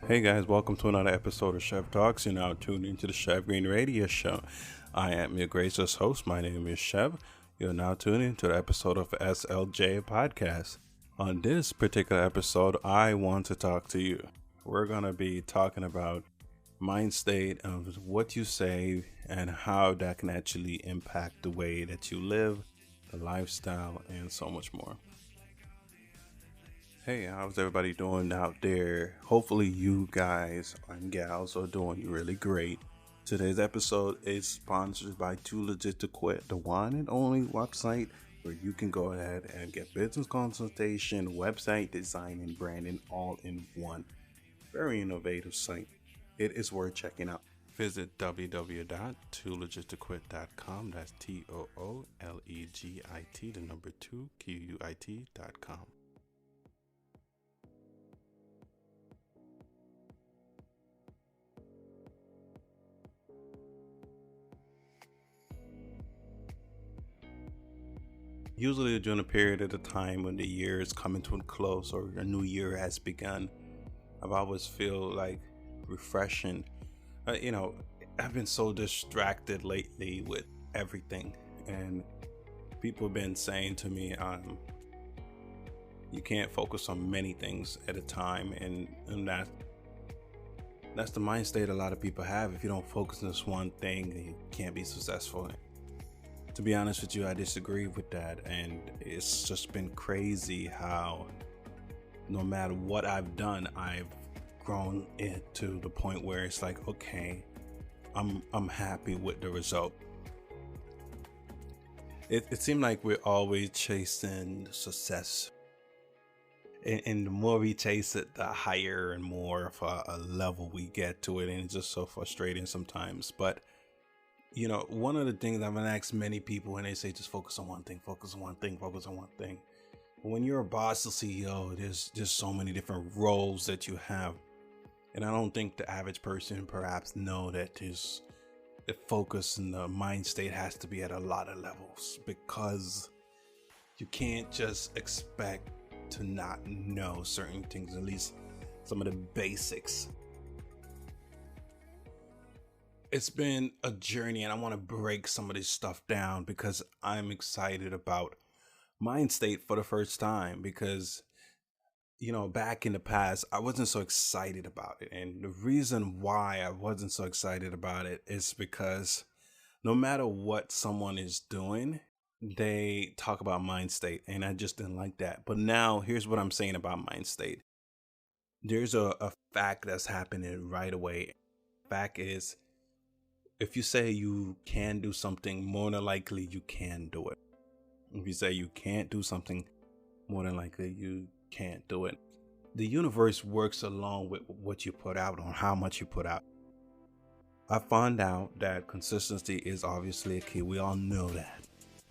Hey guys, welcome to another episode of Chev Talks. You're now tuned into the Chev Green Radio Show. I am your gracious host. My name is Chev. You're now tuned into the episode of SLJ Podcast. On this particular episode, I want to talk to you. We're going to be talking about mind state of what you say and how that can actually impact the way that you live, the lifestyle, and so much more. Hey, how's everybody doing out there? Hopefully you guys and gals are doing really great. Today's episode is sponsored by Too Legit to Quit, the one and only website where you can go ahead and get business consultation, website design, and branding all in one. Very innovative site. It is worth checking out. Visit www.toolegittoquit.com. That's TOOLEGIT, the number 2, QUIT.com. Usually during a period of the time when the year is coming to a close or a new year has begun, I've always feel like refreshing. I've been so distracted lately with everything, and people have been saying to me, you can't focus on many things at a time, and that's the mind state a lot of people have. If you don't focus on this one thing, you can't be successful. To be honest with you, I disagree with that, and it's just been crazy how no matter what I've done, I've grown it to the point where it's like, okay, I'm happy with the result. It seemed like we're always chasing success, and the more we chase it, the higher and more of a level we get to it, and it's just so frustrating sometimes. But one of the things I've asked many people, and they say just focus on one thing, focus on one thing, focus on one thing. When you're a boss or CEO, there's just so many different roles that you have. And I don't think the average person perhaps know that the focus and the mind state has to be at a lot of levels, because you can't just expect to not know certain things, at least some of the basics. It's been a journey, and I want to break some of this stuff down because I'm excited about mind state for the first time, because back in the past I wasn't so excited about it. And the reason why I wasn't so excited about it is because no matter what someone is doing, they talk about mind state, and I just didn't like that. But now here's what I'm saying about mind state. There's a fact that's happening right away. Fact is, if you say you can do something, more than likely you can do it. If you say you can't do something, more than likely you can't do it. The universe works along with what you put out, on how much you put out. I found out that consistency is obviously a key. We all know that.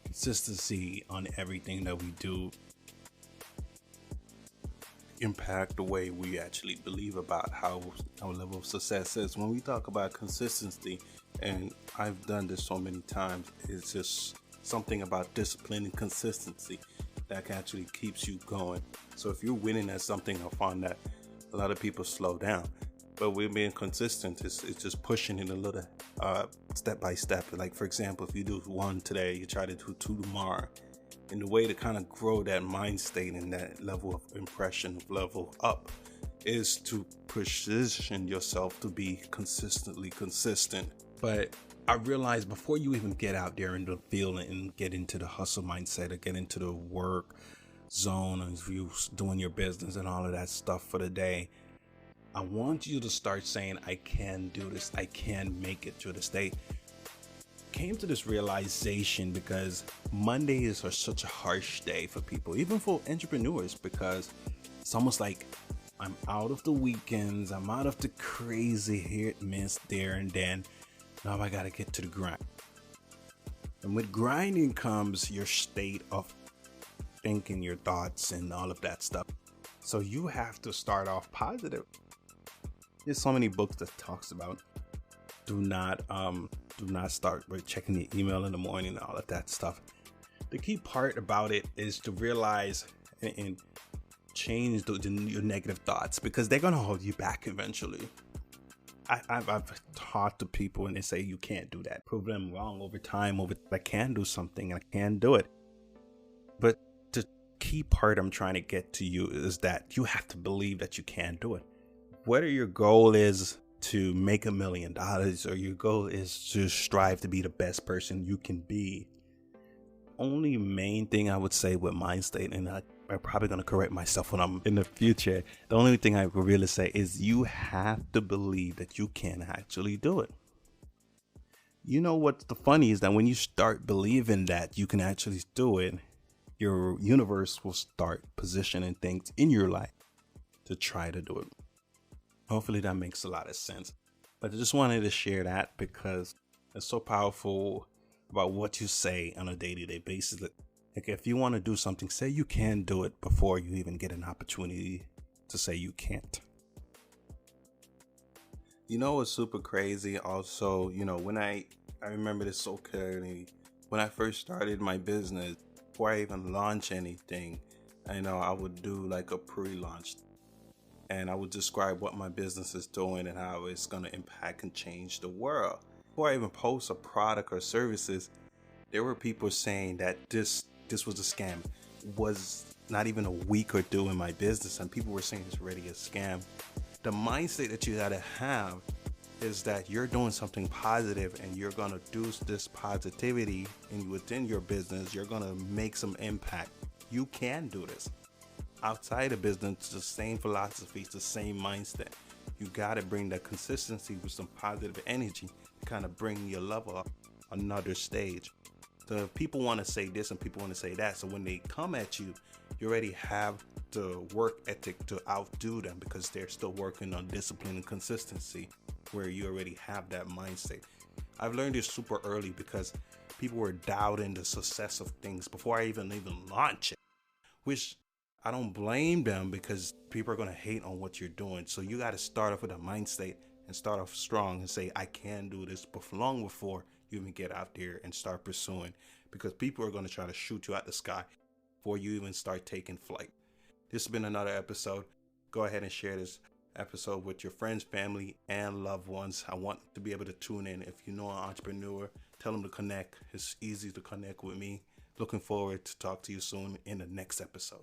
Consistency on everything that we do impact the way we actually believe about how our level of success is. When we talk about consistency, and I've done this so many times, it's just something about discipline and consistency that actually keeps you going. So if you're winning at something, I find that a lot of people slow down. But we're being consistent. It's just pushing it a little step by step. Like, for example, if you do one today, you try to do two tomorrow. And the way to kind of grow that mind state and that level of impression, level up, is to position yourself to be consistently consistent. But I realized before you even get out there in the field and get into the hustle mindset or get into the work zone and you doing your business and all of that stuff for the day, I want you to start saying, I can do this. I can make it through this day. Came to this realization because Monday is such a harsh day for people, even for entrepreneurs, because it's almost like I'm out of the weekends, I'm out of the crazy hit miss there and then. Now I gotta get to the grind. And with grinding comes your state of thinking, your thoughts, and all of that stuff. So you have to start off positive. There's so many books that talks about do not start with checking the email in the morning and all of that stuff. The key part about it is to realize and change your negative thoughts, because they're going to hold you back eventually. I've talked to people and they say you can't do that. Prove them wrong over time. I can do something. I can do it. But the key part I'm trying to get to you is that you have to believe that you can do it. Whether your goal is to make $1 million or your goal is to strive to be the best person you can be, only main thing I would say with mind state, and I'm probably going to correct myself when I'm in the future, the only thing I would really say is you have to believe that you can actually do it. You know what's the funny is that when you start believing that you can actually do it, your universe will start positioning things in your life to try to do it. Hopefully that makes a lot of sense. But I just wanted to share that because it's so powerful about what you say on a day-to-day basis. Like if you want to do something, say you can do it before you even get an opportunity to say you can't. You know what's super crazy also, when I remember this so clearly, when I first started my business, before I even launch anything, I would do like a pre-launch and I would describe what my business is doing and how it's going to impact and change the world. Before I even post a product or services, there were people saying that this was a scam. Was not even a week or two in my business and people were saying it's already a scam. The mindset that you gotta have is that you're doing something positive and you're gonna do this positivity within your business. You're gonna make some impact. You can do this. Outside of business, it's the same philosophy, it's the same mindset. You gotta bring that consistency with some positive energy to kind of bring your level up another stage. So people want to say this and people want to say that. So when they come at you, you already have the work ethic to outdo them because they're still working on discipline and consistency, where you already have that mindset. I've learned this super early because people were doubting the success of things before I even launch it, which I don't blame them because people are going to hate on what you're doing. So you got to start off with a mindset and start off strong and say, I can do this long before you even get out there and start pursuing, because people are going to try to shoot you out the sky before you even start taking flight. This has been another episode. Go ahead and share this episode with your friends, family, and loved ones. I want to be able to tune in. If you know an entrepreneur, tell them to connect. It's easy to connect with me. Looking forward to talk to you soon in the next episode.